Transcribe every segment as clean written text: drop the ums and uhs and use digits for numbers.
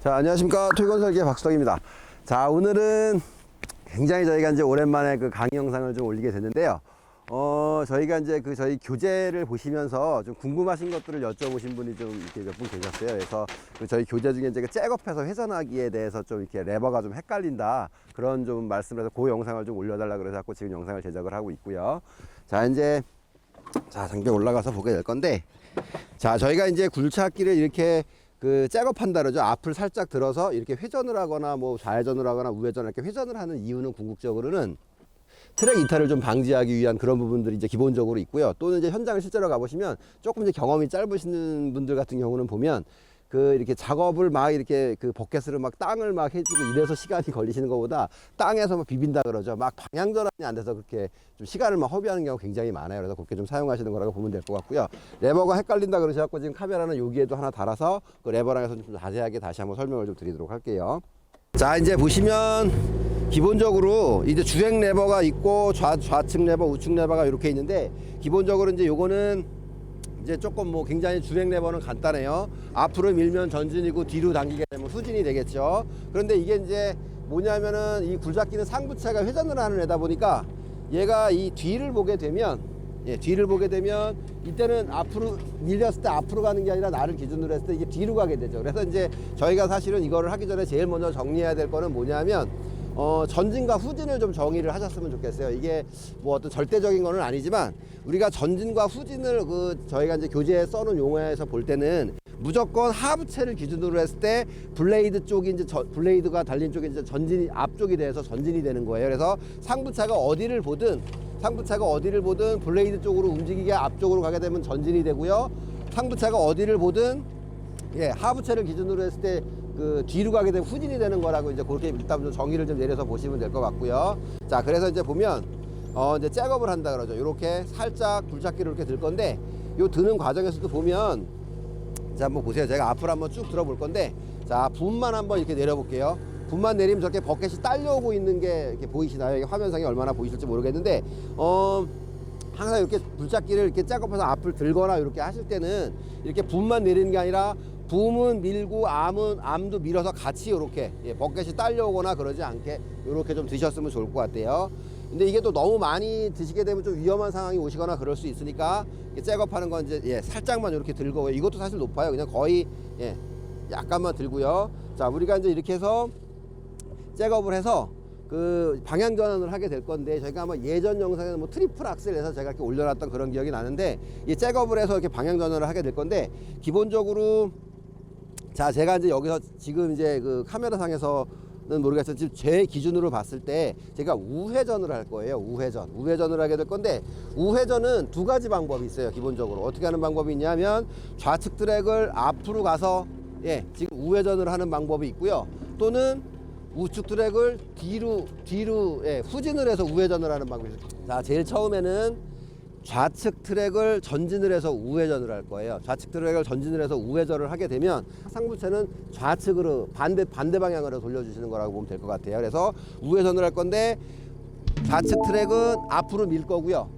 자, 안녕하십니까. 토익건설기의 박수덕입니다. 자, 오늘은 굉장히 저희가 이제 오랜만에 그 강의 영상을 좀 올리게 됐는데요. 저희가 이제 저희 교재를 보시면서 좀 궁금하신 것들을 여쭤보신 분이 좀 이렇게 몇 분 계셨어요. 그래서 저희 교재 중에 이제 잭업해서 회전하기에 대해서 좀 이렇게 레버가 좀 헷갈린다. 그런 좀 말씀을 해서 그 영상을 좀 올려달라 그래서 지금 영상을 제작을 하고 있고요. 자, 이제 잠깐 올라가서 보게 될 건데, 자, 저희가 이제 굴착기를 이렇게 잭업한다 그러죠. 앞을 살짝 들어서 이렇게 회전을 하거나 뭐 좌회전을 하거나 우회전을 이렇게 회전을 하는 이유는 궁극적으로는 트랙 이탈을 좀 방지하기 위한 그런 부분들이 이제 기본적으로 있고요. 또는 이제 현장을 실제로 가보시면 조금 이제 경험이 짧으신 분들 같은 경우는 보면 이렇게 작업을 막 이렇게 버켓으로 막 땅을 막 해주고 이래서 시간이 걸리시는 것보다 땅에서 막 비빈다 그러죠. 막 방향 전환이 안 돼서 그렇게 좀 시간을 막 허비하는 경우가 굉장히 많아요. 그래서 그렇게 좀 사용하시는 거라고 보면 될 것 같고요. 레버가 헷갈린다 그러셔갖고 지금 카메라는 여기에도 하나 달아서 그 레버랑 해서 좀 자세하게 다시 한번 설명을 좀 드리도록 할게요. 자, 이제 보시면 기본적으로 이제 주행 레버가 있고 좌측 레버, 우측 레버가 이렇게 있는데, 기본적으로 이제 요거는 이제 조금 뭐 굉장히 주행 레버는 간단해요. 앞으로 밀면 전진이고 뒤로 당기게 되면 후진이 되겠죠. 그런데 이게 이제 뭐냐면은 이 굴착기는 상부차가 회전을 하는 애다 보니까 얘가 이 뒤를 보게 되면 이때는 앞으로 밀렸을 때 앞으로 가는 게 아니라 나를 기준으로 했을 때 이게 뒤로 가게 되죠. 그래서 이제 저희가 사실은 이거를 하기 전에 제일 먼저 정리해야 될 거는 뭐냐면 전진과 후진을 좀 정의를 하셨으면 좋겠어요. 이게 뭐 어떤 절대적인 거는 아니지만 우리가 전진과 후진을 저희가 이제 교재에 써놓은 용어에서 볼 때는 무조건 하부체를 기준으로 했을 때 블레이드 쪽이 이제 블레이드가 달린 쪽이 이제 전진이 앞쪽이 돼서 전진이 되는 거예요. 그래서 상부차가 어디를 보든 블레이드 쪽으로 움직이게 앞쪽으로 가게 되면 전진이 되고요. 상부차가 어디를 보든 하부체를 기준으로 했을 때 뒤로 가게 되면 후진이 되는 거라고 이제 그렇게 일단 좀 정의를 좀 내려서 보시면 될 것 같고요. 자, 그래서 이제 보면 이제 잭업을 한다 그러죠. 이렇게 살짝 굴착기를 이렇게 들 건데, 요 드는 과정에서도 보면, 자, 한번 보세요. 제가 앞으로 한번 쭉 들어볼 건데, 자, 붐만 한번 이렇게 내려볼게요. 붐만 내리면 저렇게 버켓이 딸려오고 있는 게 이렇게 보이시나요? 이게 화면상에 얼마나 보이실지 모르겠는데, 항상 이렇게 굴착기를 이렇게 잭업해서 앞을 들거나 이렇게 하실 때는 이렇게 붐만 내리는 게 아니라 붐은 밀고 암도 밀어서 같이 이렇게 버켓이 딸려오거나 그러지 않게 이렇게 좀 드셨으면 좋을 것 같아요. 근데 이게 또 너무 많이 드시게 되면 좀 위험한 상황이 오시거나 그럴 수 있으니까 잭업하는 건 이제 살짝만 이렇게 들고, 이것도 사실 높아요. 그냥 거의 약간만 들고요. 자, 우리가 이제 이렇게 해서 잭업을 해서 방향 전환을 하게 될 건데, 저희가 아마 예전 영상에는 뭐 트리플 악셀에서 제가 이렇게 올려놨던 그런 기억이 나는데, 이 잭업을 해서 이렇게 방향 전환을 하게 될 건데, 기본적으로 자, 제가 이제 여기서 지금 이제 카메라 상에서는 모르겠어요. 지금 제 기준으로 봤을 때 제가 우회전을 할 거예요. 우회전을 하게 될 건데, 우회전은 두 가지 방법이 있어요. 기본적으로 어떻게 하는 방법이 있냐면, 좌측 트랙을 앞으로 가서 지금 우회전을 하는 방법이 있고요. 또는 우측 트랙을 뒤로 후진을 해서 우회전을 하는 방법이 있어요. 자, 제일 처음에는 좌측 트랙을 전진을 해서 우회전을 할 거예요. 좌측 트랙을 전진을 해서 우회전을 하게 되면 상부체는 좌측으로 반대 방향으로 돌려주시는 거라고 보면 될 것 같아요. 그래서 우회전을 할 건데, 좌측 트랙은 앞으로 밀 거고요.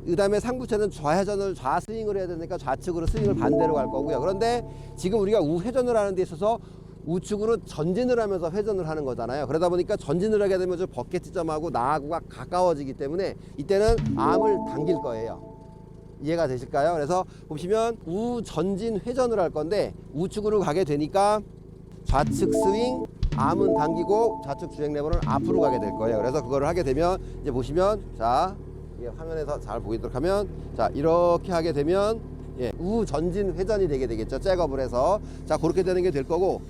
그 다음에 상부체는 좌스윙을 해야 되니까 좌측으로 스윙을 반대로 갈 거고요. 그런데 지금 우리가 우회전을 하는 데 있어서 우측으로 전진을 하면서 회전을 하는 거잖아요. 그러다 보니까 전진을 하게 되면 저 버켓 지점하고 나하고가 가까워지기 때문에 이때는 암을 당길 거예요. 이해가 되실까요? 그래서 보시면 우전진 회전을 할 건데, 우측으로 가게 되니까 좌측 스윙, 암은 당기고 좌측 주행 레버는 앞으로 가게 될 거예요. 그래서 그거를 하게 되면 이제 보시면, 자, 화면에서 잘 보이도록 하면, 자, 이렇게 하게 되면 우전진 회전이 되게 되겠죠. 잭업을 해서. 자, 그렇게 되는 게 될 거고,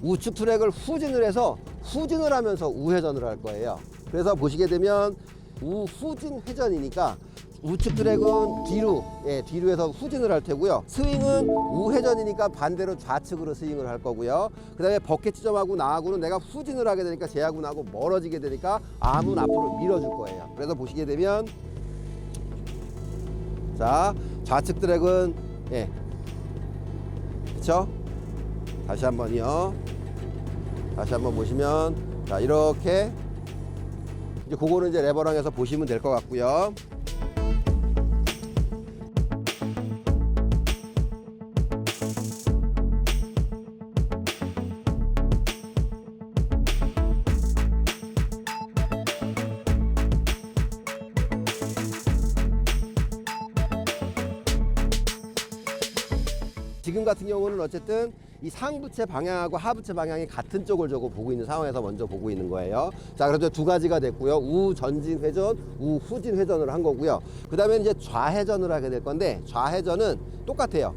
우측 트랙을 후진을 해서 후진을 하면서 우회전을 할 거예요. 그래서 보시게 되면 우후진 회전이니까 우측 트랙은 뒤로 해서 후진을 할 테고요. 스윙은 우회전이니까 반대로 좌측으로 스윙을 할 거고요. 그 다음에 버켓 지점하고 나하고는 내가 후진을 하게 되니까 쟤하고 나하고 멀어지게 되니까 암은 앞으로 밀어줄 거예요. 그래서 보시게 되면, 자, 좌측 트랙은 그쵸? 다시 한번요. 다시 한번 보시면, 자, 이렇게 이제 그거는 이제 레버랑 해서 보시면 될 것 같고요. 지금 같은 경우는 어쨌든 이 상부체 방향하고 하부체 방향이 같은 쪽을 저거 보고 있는 상황에서 먼저 보고 있는 거예요. 자, 그래서 두 가지가 됐고요. 우 전진 회전, 우 후진 회전을 한 거고요. 그 다음에 이제 좌회전을 하게 될 건데, 좌회전은 똑같아요.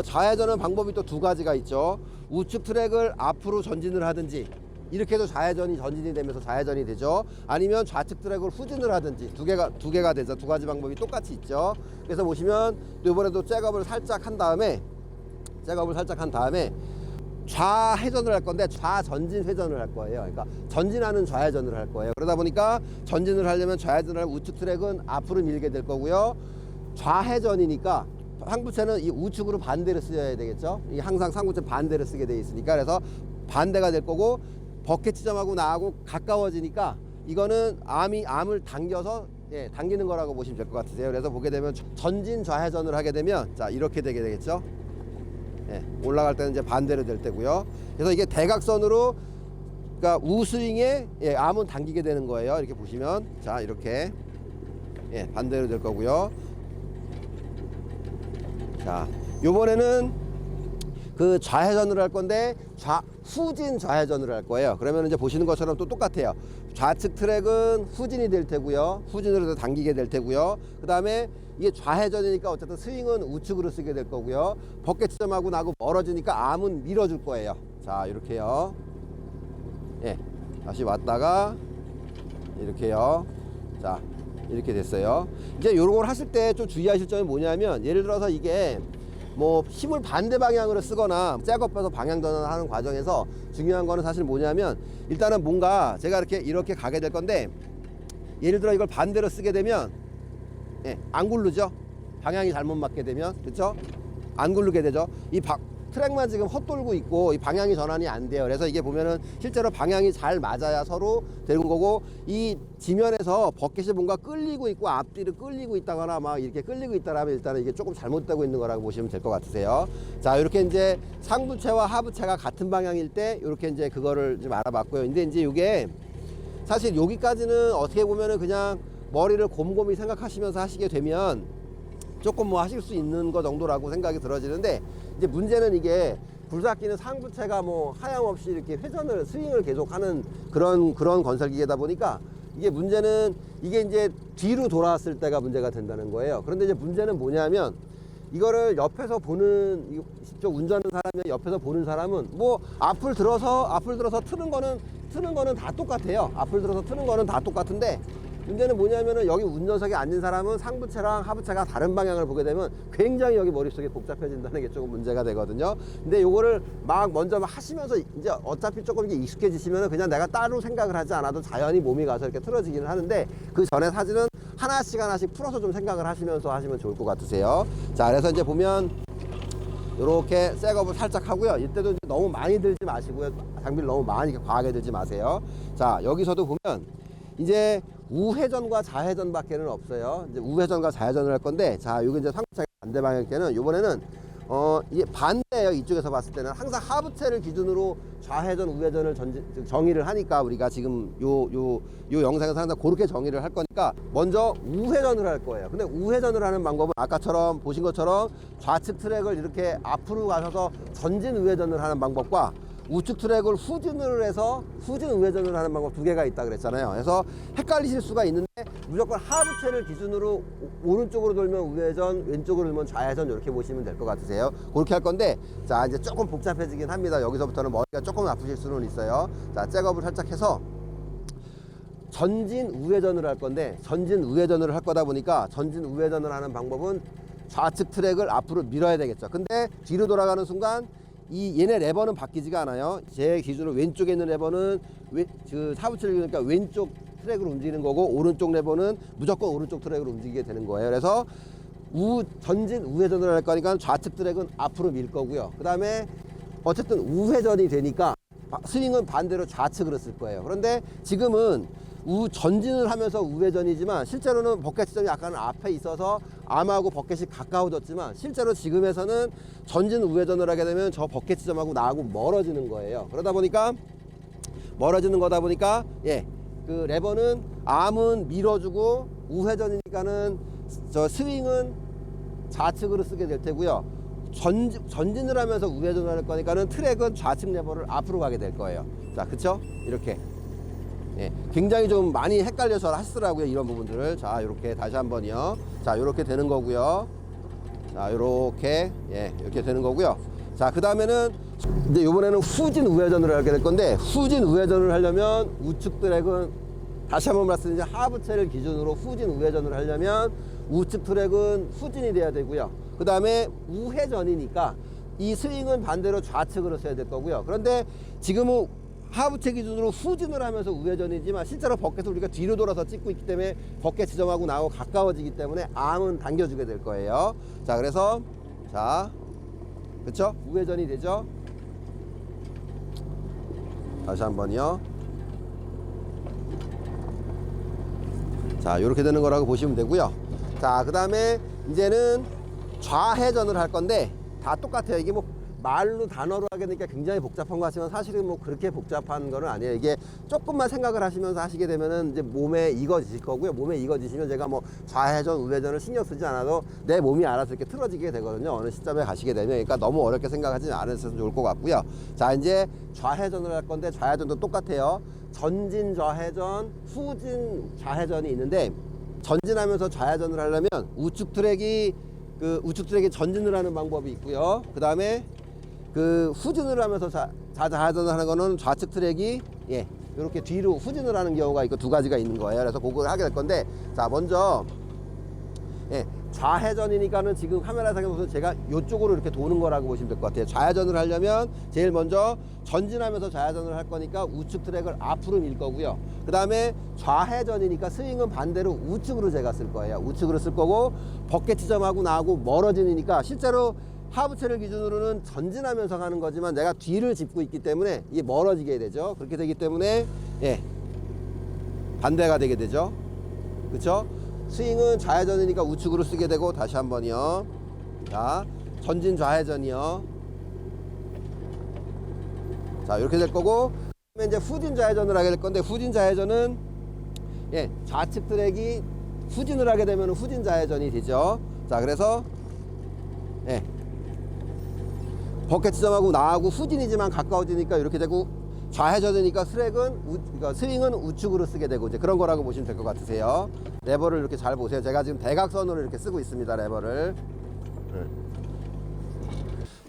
좌회전은 방법이 또 두 가지가 있죠. 우측 트랙을 앞으로 전진을 하든지, 이렇게 해도 좌회전이 전진이 되면서 좌회전이 되죠. 아니면 좌측 트랙을 후진을 하든지 두 개가 되죠. 두 가지 방법이 똑같이 있죠. 그래서 보시면 이번에도 잭업을 살짝 한 다음에 좌회전을 할 건데 좌전진 회전을 할 거예요. 그러니까 전진하는 좌회전을 할 거예요. 그러다 보니까 전진을 하려면 좌회전을 하면 우측 트랙은 앞으로 밀게 될 거고요. 좌회전이니까 상부체는 이 우측으로 반대를 써야 되겠죠. 이 항상 상부체 반대를 쓰게 돼 있으니까, 그래서 반대가 될 거고, 버켓 지점하고 나하고 가까워지니까 이거는 암을 당겨서 당기는 거라고 보시면 될 것 같으세요. 그래서 보게 되면 전진 좌회전을 하게 되면, 자, 이렇게 되게 되겠죠. 올라갈 때는 이제 반대로 될 때고요. 그래서 이게 대각선으로, 그러니까 우스윙에 암은 당기게 되는 거예요. 이렇게 보시면, 자, 이렇게 반대로 될 거고요. 자, 요번에는 그 좌회전을 할 건데 후진 좌회전을 할 거예요. 그러면 이제 보시는 것처럼 또 똑같아요. 좌측 트랙은 후진이 될 테고요. 후진으로 해서 당기게 될 테고요. 그 다음에 이게 좌회전이니까 어쨌든 스윙은 우측으로 쓰게 될 거고요. 버켓 지점하고 나하고 멀어지니까 암은 밀어줄 거예요. 자, 이렇게요. 다시 왔다가 이렇게요. 자, 이렇게 됐어요. 이제 요런 걸 하실 때 좀 주의하실 점이 뭐냐면, 예를 들어서 이게 뭐 힘을 반대 방향으로 쓰거나 잭업해서 방향 전환하는 과정에서 중요한 거는 사실 뭐냐면, 일단은 뭔가 제가 이렇게 가게 될 건데, 예를 들어 이걸 반대로 쓰게 되면 안 굴르죠. 방향이 잘못 맞게 되면, 그렇죠? 안 굴르게 되죠. 트랙만 지금 헛돌고 있고 이 방향이 전환이 안 돼요. 그래서 이게 보면은 실제로 방향이 잘 맞아야 서로 되는 거고, 이 지면에서 버켓이 뭔가 끌리고 있고 앞뒤로 끌리고 있다거나 막 이렇게 끌리고 있다라면 일단은 이게 조금 잘못되고 있는 거라고 보시면 될 것 같으세요. 자, 이렇게 이제 상부체와 하부체가 같은 방향일 때 이렇게 이제 그거를 좀 알아봤고요. 근데 이제 이게 사실 여기까지는 어떻게 보면은 그냥 머리를 곰곰이 생각하시면서 하시게 되면 조금 뭐 하실 수 있는 거 정도라고 생각이 들어지는데, 이제 문제는 이게 굴삭기는 상부체가 뭐 하염없이 이렇게 스윙을 계속하는 그런 건설기계다 보니까, 이게 문제는 이게 이제 뒤로 돌아왔을 때가 문제가 된다는 거예요. 그런데 이제 문제는 뭐냐면, 이거를 옆에서 보는, 직접 운전하는 사람이 옆에서 보는 사람은 뭐 앞을 들어서 트는 거는 다 똑같아요. 앞을 들어서 트는 거는 다 똑같은데, 문제는 뭐냐면은 여기 운전석에 앉은 사람은 상부체랑 하부체가 다른 방향을 보게 되면 굉장히 여기 머릿속에 복잡해진다는 게 조금 문제가 되거든요. 근데 요거를 먼저 하시면서 이제 어차피 조금 이게 익숙해지시면은 그냥 내가 따로 생각을 하지 않아도 자연히 몸이 가서 이렇게 틀어지기는 하는데, 그 전에 사진은 하나씩 풀어서 좀 생각을 하시면서 하시면 좋을 것 같으세요. 자, 그래서 이제 보면 이렇게 셋업을 살짝 하고요. 이때도 이제 너무 많이 들지 마시고요. 장비를 너무 많이 과하게 들지 마세요. 자, 여기서도 보면 이제 우회전과 좌회전 밖에는 없어요. 이제 우회전과 좌회전을 할 건데, 자, 여기 이제 상부체가 반대 방향일 때는 요번에는 이게 반대예요. 이쪽에서 봤을 때는 항상 하부체를 기준으로 좌회전, 우회전을 정의를 하니까, 우리가 지금 요 영상에서 항상 그렇게 정의를 할 거니까 먼저 우회전을 할 거예요. 근데 우회전을 하는 방법은 아까처럼 보신 것처럼 좌측 트랙을 이렇게 앞으로 가셔서 전진 우회전을 하는 방법과 우측 트랙을 후진을 해서 후진 우회전을 하는 방법 두 개가 있다 그랬잖아요. 그래서 헷갈리실 수가 있는데, 무조건 하부체를 기준으로 오른쪽으로 돌면 우회전, 왼쪽으로 돌면 좌회전, 이렇게 보시면 될 것 같으세요. 그렇게 할 건데, 자, 이제 조금 복잡해지긴 합니다. 여기서부터는 머리가 조금 아프실 수는 있어요. 자, 잭업을 살짝 해서 전진 우회전을 할 건데, 전진 우회전을 할 거다 보니까 전진 우회전을 하는 방법은 좌측 트랙을 앞으로 밀어야 되겠죠. 근데 뒤로 돌아가는 순간 얘네 레버는 바뀌지가 않아요. 제 기준으로 왼쪽에 있는 레버는 하부체를 그러니까 왼쪽 트랙으로 움직이는 거고, 오른쪽 레버는 무조건 오른쪽 트랙으로 움직이게 되는 거예요. 그래서 전진 우회전을 할 거니까 좌측 트랙은 앞으로 밀 거고요. 그 다음에 어쨌든 우회전이 되니까 스윙은 반대로 좌측으로 쓸 거예요. 그런데 지금은 전진을 하면서 우회전이지만 실제로는 버켓 지점이 약간 앞에 있어서 암하고 버켓이 가까워졌지만 실제로 지금에서는 전진 우회전을 하게 되면 저 버켓 지점하고 나하고 멀어지는 거예요. 그러다 보니까 멀어지는 거다 보니까 예, 그 레버는 암은 밀어주고 우회전이니까는 저 스윙은 좌측으로 쓰게 될 테고요. 전진을 하면서 우회전을 할 거니까는 트랙은 좌측 레버를 앞으로 가게 될 거예요. 자, 그쵸? 이렇게. 예, 굉장히 좀 많이 헷갈려서 하시더라고요. 이런 부분들을. 자, 이렇게 다시 한번요. 자, 이렇게 되는 거고요. 자, 이렇게. 예, 이렇게 되는 거고요. 자, 그 다음에는 이제 이번에는 후진 우회전을 하게 될 건데, 후진 우회전을 하려면 우측 트랙은 다시 한번 말씀드리면 하부체를 기준으로 후진 우회전을 하려면 우측 트랙은 후진이 돼야 되고요. 그 다음에 우회전이니까 이 스윙은 반대로 좌측으로 써야 될 거고요. 그런데 지금은 하부체 기준으로 후진을 하면서 우회전이지만 실제로 버켓을 우리가 뒤로 돌아서 찍고 있기 때문에 버켓 지점하고 나하고 가까워지기 때문에 암은 당겨주게 될 거예요. 자, 그래서 자, 그쵸? 우회전이 되죠? 다시 한번요. 자, 이렇게 되는 거라고 보시면 되고요. 자, 그 다음에 이제는 좌회전을 할 건데 다 똑같아요. 이게 뭐 말로 단어로 하게 되니까 굉장히 복잡한 것 같지만 사실은 뭐 그렇게 복잡한 거는 아니에요. 이게 조금만 생각을 하시면서 하시게 되면은 이제 몸에 익어지실 거고요. 몸에 익어지시면 제가 뭐 좌회전, 우회전을 신경 쓰지 않아도 내 몸이 알아서 이렇게 틀어지게 되거든요. 어느 시점에 가시게 되면. 그러니까 너무 어렵게 생각하지 않으셔도 좋을 것 같고요. 자, 이제 좌회전을 할 건데 좌회전도 똑같아요. 전진 좌회전, 후진 좌회전이 있는데 전진하면서 좌회전을 하려면 우측 트랙이 전진을 하는 방법이 있고요. 그 다음에 그 후진을 하면서 좌회전을 하는 거는 좌측 트랙이 예, 이렇게 뒤로 후진을 하는 경우가 있고 두 가지가 있는 거예요. 그래서 그걸 하게 될 건데, 자, 먼저 예, 좌회전이니까는 지금 카메라상에 보면 제가 이쪽으로 이렇게 도는 거라고 보시면 될 것 같아요. 좌회전을 하려면 제일 먼저 전진하면서 좌회전을 할 거니까 우측 트랙을 앞으로 밀 거고요. 그 다음에 좌회전이니까 스윙은 반대로 우측으로 제가 쓸 거예요. 우측으로 쓸 거고, 버켓 지점하고 나하고 멀어지니까 실제로 하부체를 기준으로는 전진하면서 가는 거지만 내가 뒤를 짚고 있기 때문에 이게 멀어지게 되죠. 그렇게 되기 때문에 예, 반대가 되게 되죠. 그렇죠? 스윙은 좌회전이니까 우측으로 쓰게 되고, 다시 한번요. 자, 전진 좌회전이요. 자, 이렇게 될 거고, 그다음에 이제 후진 좌회전을 하게 될 건데, 후진 좌회전은 예, 좌측 트랙이 후진을 하게 되면 후진 좌회전이 되죠. 자, 그래서 예, 버켓 지점하고 나하고 후진이지만 가까워지니까 이렇게 되고, 좌회전이니까 그러니까 스윙은 우측으로 쓰게 되고 이제 그런 거라고 보시면 될 것 같으세요. 레버를 이렇게 잘 보세요. 제가 지금 대각선으로 이렇게 쓰고 있습니다. 레버를.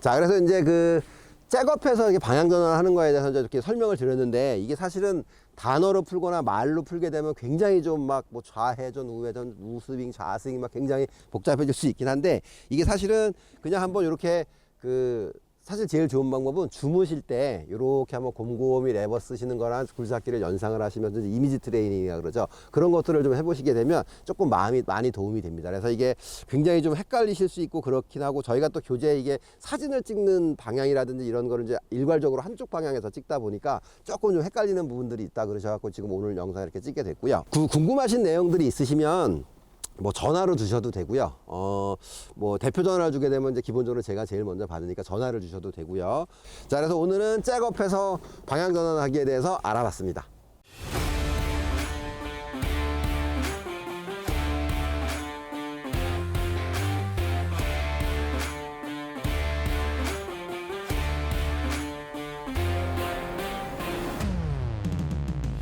자, 그래서 이제 그 잭업해서 이렇게 방향 전환하는 거에 대해서 이렇게 설명을 드렸는데, 이게 사실은 단어로 풀거나 말로 풀게 되면 굉장히 좀 막 뭐 좌회전, 우회전, 우스윙, 좌스윙 막 굉장히 복잡해질 수 있긴 한데, 이게 사실은 그냥 한번 이렇게 사실 제일 좋은 방법은 주무실 때 이렇게 한번 곰곰이 레버 쓰시는 거랑 굴삭기를 연상을 하시면서 이미지 트레이닝이라 그러죠. 그런 것들을 좀 해보시게 되면 조금 마음이 많이 도움이 됩니다. 그래서 이게 굉장히 좀 헷갈리실 수 있고 그렇긴 하고, 저희가 또 교재에 이게 사진을 찍는 방향이라든지 이런 거를 이제 일괄적으로 한쪽 방향에서 찍다 보니까 조금 좀 헷갈리는 부분들이 있다 그러셔갖고 지금 오늘 영상 이렇게 찍게 됐고요. 궁금하신 내용들이 있으시면 뭐 전화로 주셔도 되고요. 뭐 대표 전화를 주게 되면 이제 기본적으로 제가 제일 먼저 받으니까 전화를 주셔도 되고요. 자, 그래서 오늘은 잭업해서 방향 전환하기에 대해서 알아봤습니다.